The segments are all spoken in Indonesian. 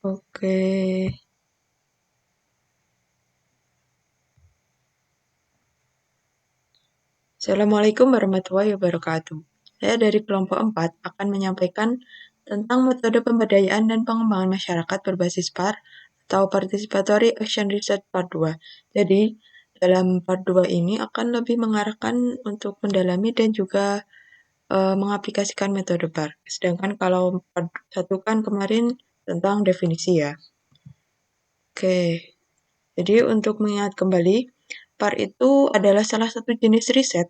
Oke. Assalamualaikum warahmatullahi wabarakatuh. Saya dari kelompok 4 akan menyampaikan tentang metode pemberdayaan dan pengembangan masyarakat berbasis PAR atau Participatory Action Research Part 2. Jadi, dalam Part 2 ini akan lebih mengarahkan untuk mendalami dan juga mengaplikasikan metode PAR. Sedangkan kalau Part 1 kan kemarin tentang definisi ya. Oke, jadi untuk mengingat kembali, PAR itu adalah salah satu jenis riset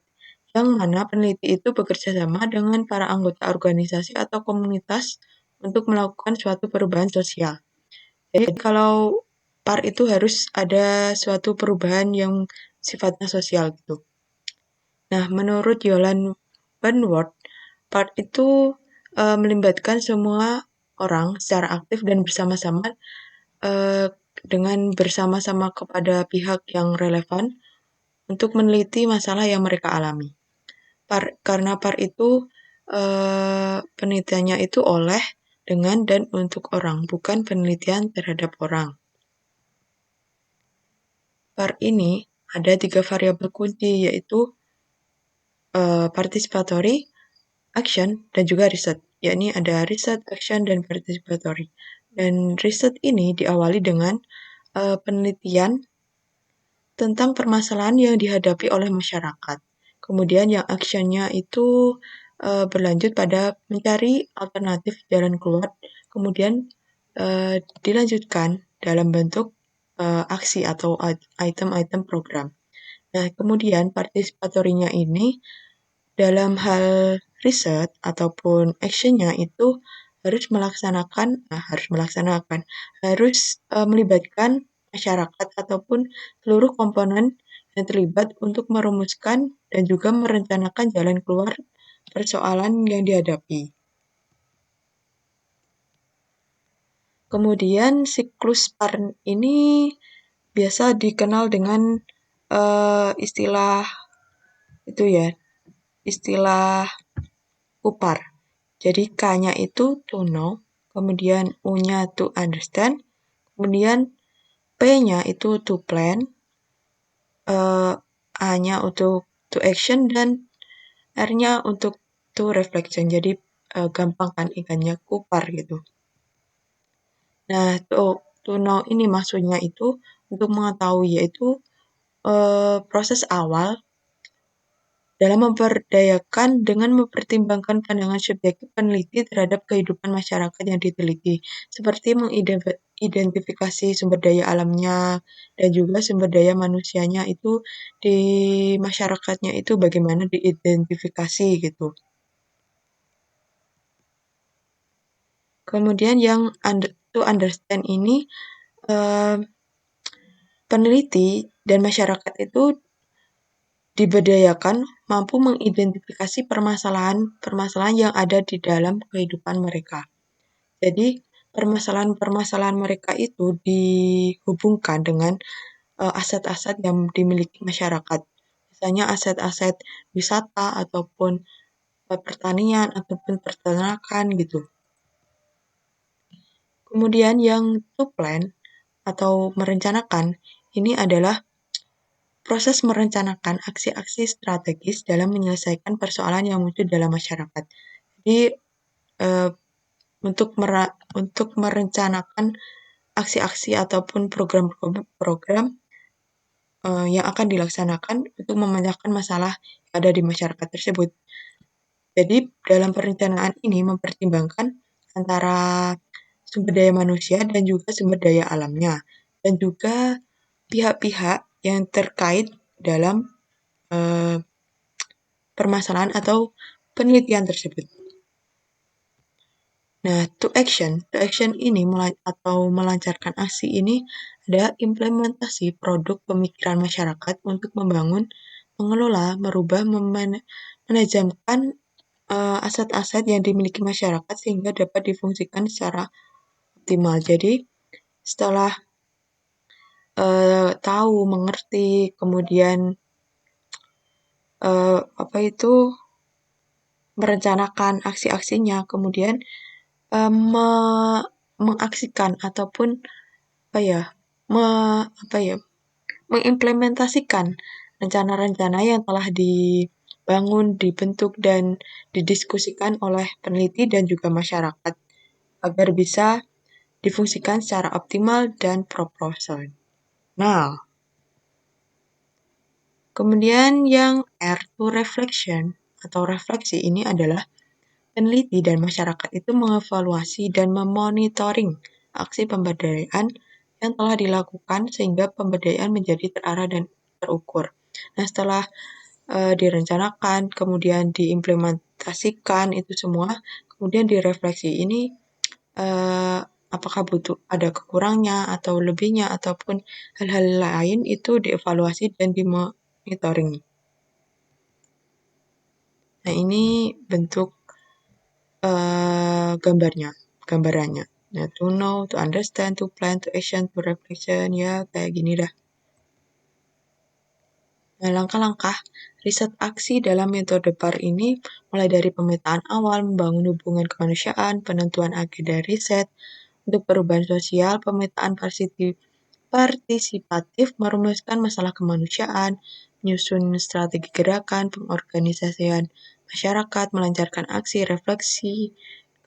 yang mana peneliti itu bekerja sama dengan para anggota organisasi atau komunitas untuk melakukan suatu perubahan sosial. Jadi kalau PAR itu harus ada suatu perubahan yang sifatnya sosial gitu. Nah, menurut Yolan Burnworth, PAR itu melibatkan semua orang secara aktif dan bersama-sama eh, dengan bersama-sama kepada pihak yang relevan untuk meneliti masalah yang mereka alami. Karena PAR itu penelitiannya itu oleh, dengan, dan untuk orang, bukan penelitian terhadap orang. PAR ini ada 3 variabel kunci, yaitu participatory, action, dan juga riset. Yakni ada riset, action, dan participatory. Dan riset ini diawali dengan penelitian tentang permasalahan yang dihadapi oleh masyarakat. Kemudian yang actionnya itu berlanjut pada mencari alternatif jalan keluar, kemudian dilanjutkan dalam bentuk aksi atau item-item program. Nah, kemudian partisipatorinya ini dalam hal riset ataupun actionnya itu harus melibatkan masyarakat ataupun seluruh komponen yang terlibat untuk merumuskan dan juga merencanakan jalan keluar persoalan yang dihadapi. Kemudian siklus PAR ini biasa dikenal dengan istilah itu ya, istilah UPAR. Jadi K-nya itu to know, kemudian U-nya to understand, kemudian P-nya itu to plan, A-nya untuk to action, dan R-nya untuk to reflection. Jadi gampang kan ikannya kupar gitu. Nah, to know ini maksudnya itu untuk mengetahui, yaitu proses awal dalam memperdayakan dengan mempertimbangkan pandangan subjektif peneliti terhadap kehidupan masyarakat yang diteliti, seperti mengidentifikasi sumber daya alamnya dan juga sumber daya manusianya itu di masyarakatnya itu bagaimana diidentifikasi gitu. Kemudian yang to understand ini peneliti dan masyarakat itu diberdayakan mampu mengidentifikasi permasalahan-permasalahan yang ada di dalam kehidupan mereka. Jadi, permasalahan-permasalahan mereka itu dihubungkan dengan aset-aset yang dimiliki masyarakat. Misalnya aset-aset wisata ataupun pertanian ataupun peternakan gitu. Kemudian yang to plan atau merencanakan ini adalah proses merencanakan aksi-aksi strategis dalam menyelesaikan persoalan yang muncul dalam masyarakat. Jadi untuk merencanakan aksi-aksi ataupun program-program yang akan dilaksanakan untuk memecahkan masalah yang ada di masyarakat tersebut. Jadi dalam perencanaan ini mempertimbangkan antara sumber daya manusia dan juga sumber daya alamnya, dan juga pihak-pihak yang terkait dalam permasalahan atau penelitian tersebut. Nah, to action ini atau melancarkan aksi ini adalah implementasi produk pemikiran masyarakat untuk membangun, mengelola, merubah, menajamkan aset-aset yang dimiliki masyarakat sehingga dapat difungsikan secara optimal. Jadi, setelah tahu, mengerti, kemudian merencanakan aksi-aksinya, kemudian mengaksikan ataupun mengimplementasikan rencana-rencana yang telah dibangun, dibentuk, dan didiskusikan oleh peneliti dan juga masyarakat agar bisa difungsikan secara optimal dan proporsional. Kemudian yang R2 reflection atau refleksi ini adalah peneliti dan masyarakat itu mengevaluasi dan memonitoring aksi pemberdayaan yang telah dilakukan sehingga pemberdayaan menjadi terarah dan terukur. Nah, setelah direncanakan, kemudian diimplementasikan itu semua, kemudian direfleksi ini apakah butuh ada kekurangnya atau lebihnya ataupun hal-hal lain itu dievaluasi dan dimonitoring. Nah, ini bentuk gambarannya. Nah, to know, to understand, to plan, to action, to reflection, ya kayak gini dah. Nah, langkah-langkah riset aksi dalam metode PAR ini mulai dari pemetaan awal, membangun hubungan kemanusiaan, penentuan agenda riset untuk perubahan sosial, pemetaan partisipatif, merumuskan masalah kemanusiaan, menyusun strategi gerakan, pengorganisasian masyarakat, melancarkan aksi, refleksi,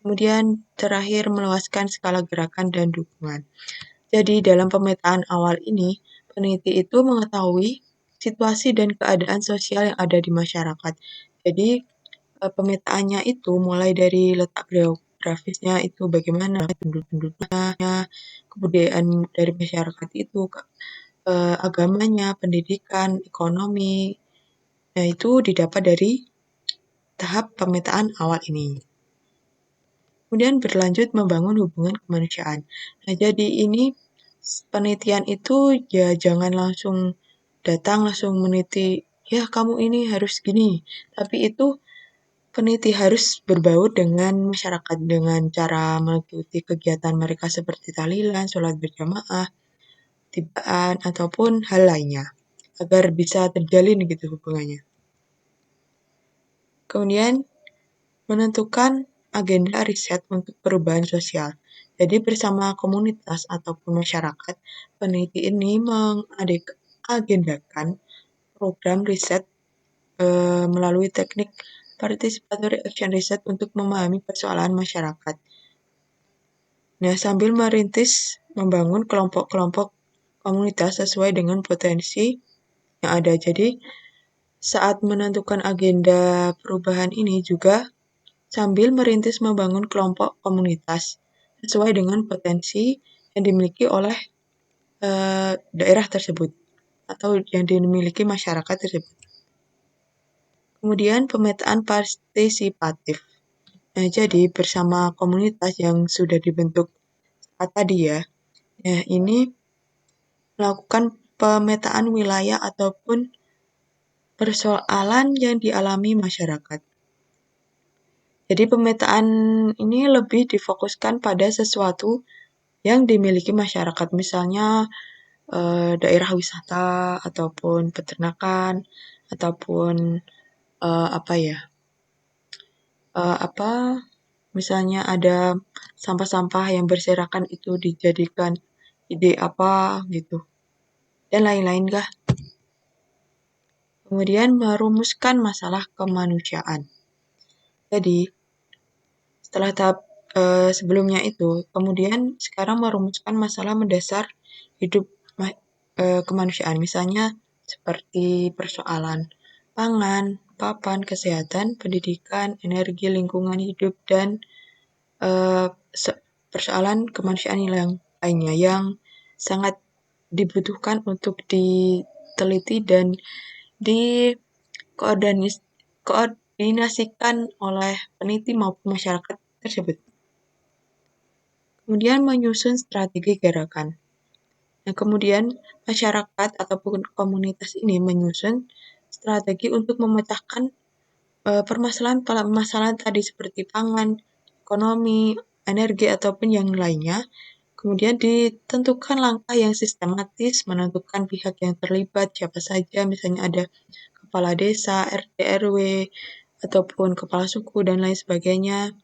kemudian terakhir meluaskan skala gerakan dan dukungan. Jadi dalam pemetaan awal ini, peneliti itu mengetahui situasi dan keadaan sosial yang ada di masyarakat. Jadi pemetaannya itu mulai dari letak geografisnya itu bagaimana, penduduknya, kebudayaan dari masyarakat itu, agamanya, pendidikan, ekonomi. Nah, itu didapat dari tahap pemetaan awal ini. Kemudian berlanjut membangun hubungan kemanusiaan. Nah, jadi ini penelitian itu ya jangan langsung datang langsung meneliti, ya kamu ini harus gini. Tapi itu peneliti harus berbaur dengan masyarakat dengan cara mengikuti kegiatan mereka seperti tahlilan, sholat berjamaah, tibaan, ataupun hal lainnya agar bisa terjalin gitu hubungannya. Kemudian menentukan agenda riset untuk perubahan sosial. Jadi bersama komunitas ataupun masyarakat, peneliti ini mengagendakan program riset melalui teknik participatory action research untuk memahami persoalan masyarakat. Nah, sambil merintis membangun kelompok-kelompok komunitas sesuai dengan potensi yang ada. Jadi, saat menentukan agenda perubahan ini juga sambil merintis membangun kelompok komunitas sesuai dengan potensi yang dimiliki oleh daerah tersebut atau yang dimiliki masyarakat tersebut. Kemudian pemetaan partisipatif. Nah, jadi bersama komunitas yang sudah dibentuk saat tadi ya, ini melakukan pemetaan wilayah ataupun persoalan yang dialami masyarakat. Jadi pemetaan ini lebih difokuskan pada sesuatu yang dimiliki masyarakat, misalnya daerah wisata ataupun peternakan ataupun misalnya ada sampah-sampah yang berserakan itu dijadikan ide apa gitu dan lain-lain kah. Kemudian merumuskan masalah kemanusiaan. Jadi setelah tahap sebelumnya itu, kemudian sekarang merumuskan masalah mendasar hidup kemanusiaan, misalnya seperti persoalan pangan, papan, kesehatan, pendidikan, energi, lingkungan hidup, dan persoalan kemanusiaan yang lainnya yang sangat dibutuhkan untuk diteliti dan dikoordinasikan oleh peneliti maupun masyarakat tersebut. Kemudian menyusun strategi gerakan. Nah, kemudian masyarakat ataupun komunitas ini menyusun strategi untuk memecahkan permasalahan tadi seperti pangan, ekonomi, energi, ataupun yang lainnya. Kemudian ditentukan langkah yang sistematis, menentukan pihak yang terlibat, siapa saja, misalnya ada kepala desa, RT, RW, ataupun kepala suku, dan lain sebagainya.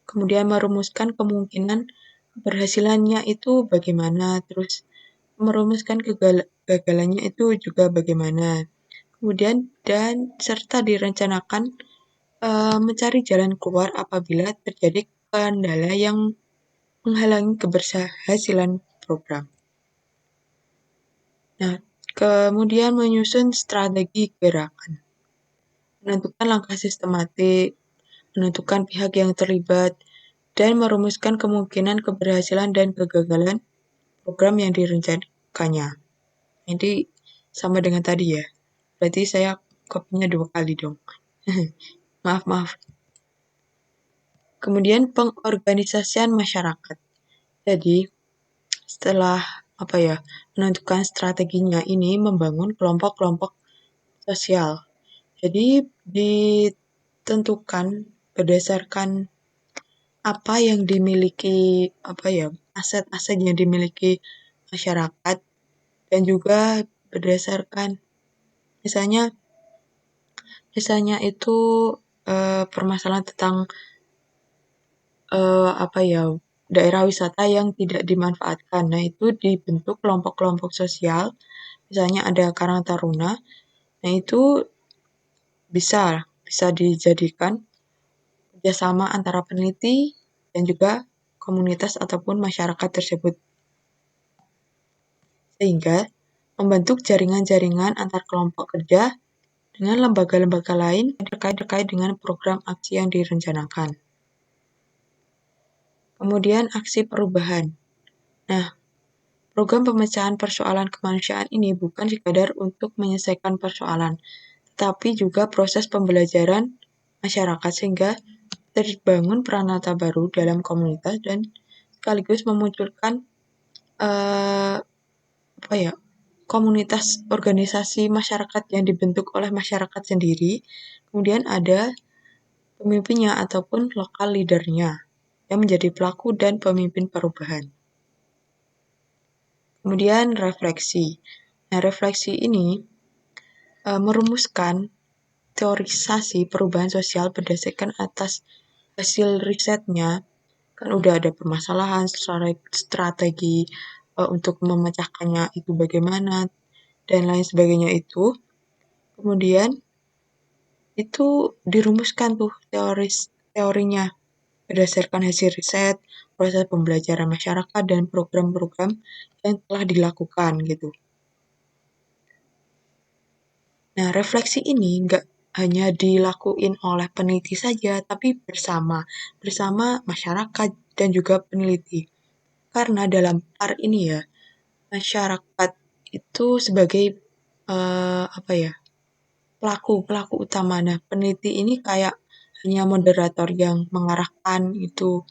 Kemudian merumuskan kemungkinan keberhasilannya itu bagaimana, terus merumuskan kegagalannya itu juga bagaimana. Kemudian dan serta direncanakan mencari jalan keluar apabila terjadi kendala yang menghalangi keberhasilan program. Nah, kemudian menyusun strategi gerakan, menentukan langkah sistematik, menentukan pihak yang terlibat, dan merumuskan kemungkinan keberhasilan dan kegagalan program yang direncanakannya. Jadi sama dengan tadi ya. Berarti saya kopinya 2 kali dong. Maaf. Kemudian pengorganisasian masyarakat. Jadi setelah menentukan strateginya ini membangun kelompok-kelompok sosial. Jadi ditentukan berdasarkan apa yang dimiliki aset-aset yang dimiliki masyarakat dan juga berdasarkan misalnya itu permasalahan tentang daerah wisata yang tidak dimanfaatkan. Nah, itu dibentuk kelompok-kelompok sosial, misalnya ada Karang Taruna. Nah, itu bisa dijadikan kerjasama antara peneliti dan juga komunitas ataupun masyarakat tersebut. Sehingga membentuk jaringan-jaringan antar kelompok kerja dengan lembaga-lembaga lain terkait dengan program aksi yang direncanakan. Kemudian aksi perubahan. Nah, program pemecahan persoalan kemanusiaan ini bukan sekadar untuk menyelesaikan persoalan, tetapi juga proses pembelajaran masyarakat sehingga terbangun peranata baru dalam komunitas dan sekaligus memunculkan komunitas organisasi masyarakat yang dibentuk oleh masyarakat sendiri. Kemudian ada pemimpinnya ataupun lokal leadernya yang menjadi pelaku dan pemimpin perubahan. Kemudian refleksi. Nah, refleksi ini merumuskan teorisasi perubahan sosial berdasarkan atas hasil risetnya. Kan udah ada permasalahan, strategi untuk memecahkannya itu bagaimana, dan lain sebagainya itu. Kemudian itu dirumuskan tuh teorinya berdasarkan hasil riset, proses pembelajaran masyarakat, dan program-program yang telah dilakukan gitu. Nah, refleksi ini nggak hanya dilakuin oleh peneliti saja, tapi bersama masyarakat dan juga peneliti. Karena dalam PAR ini ya, masyarakat itu sebagai pelaku utama. Nah, peneliti ini kayak hanya moderator yang mengarahkan itu,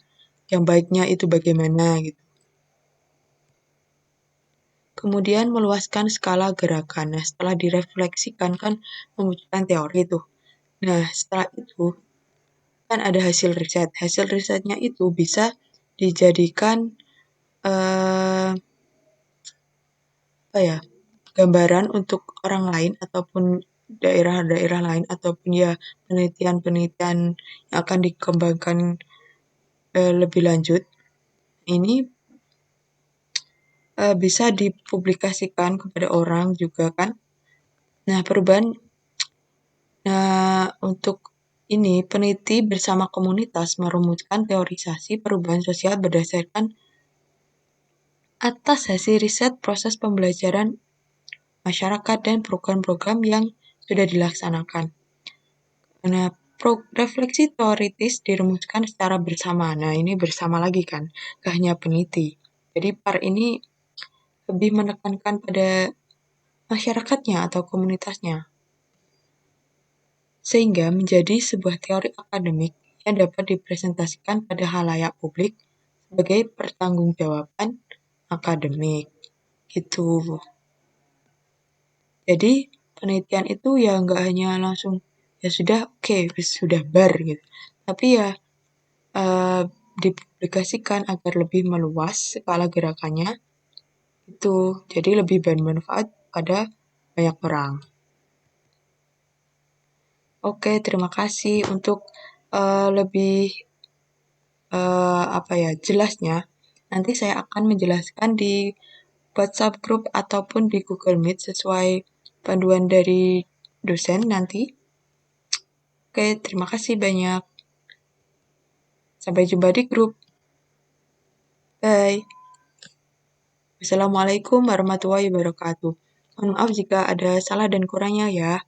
yang baiknya itu bagaimana gitu. Kemudian meluaskan skala gerakan. Nah, setelah direfleksikan kan memunculkan teori itu. Nah, setelah itu kan ada hasil riset. Hasil risetnya itu bisa dijadikan gambaran untuk orang lain ataupun daerah-daerah lain ataupun ya penelitian-penelitian yang akan dikembangkan lebih lanjut. Ini bisa dipublikasikan kepada orang juga kan. Nah, untuk ini peneliti bersama komunitas merumuskan teorisasi perubahan sosial berdasarkan atas hasil riset proses pembelajaran masyarakat dan program-program yang sudah dilaksanakan. Nah, refleksi teoritis dirumuskan secara bersama. Nah, ini bersama lagi kan, gak hanya peneliti. Jadi PAR ini lebih menekankan pada masyarakatnya atau komunitasnya. Sehingga menjadi sebuah teori akademik yang dapat dipresentasikan pada halayak publik sebagai pertanggungjawaban akademik. Gitu. Jadi penelitian itu ya nggak hanya langsung ya sudah oke, sudah bar gitu. Tapi ya dipublikasikan agar lebih meluas skala gerakannya itu. Jadi lebih bermanfaat pada banyak orang. Oke, terima kasih untuk lebih jelasnya. Nanti saya akan menjelaskan di WhatsApp group ataupun di Google Meet sesuai panduan dari dosen nanti. Oke, terima kasih banyak. Sampai jumpa di grup. Bye. Wassalamualaikum warahmatullahi wabarakatuh. Mohon maaf jika ada salah dan kurangnya ya.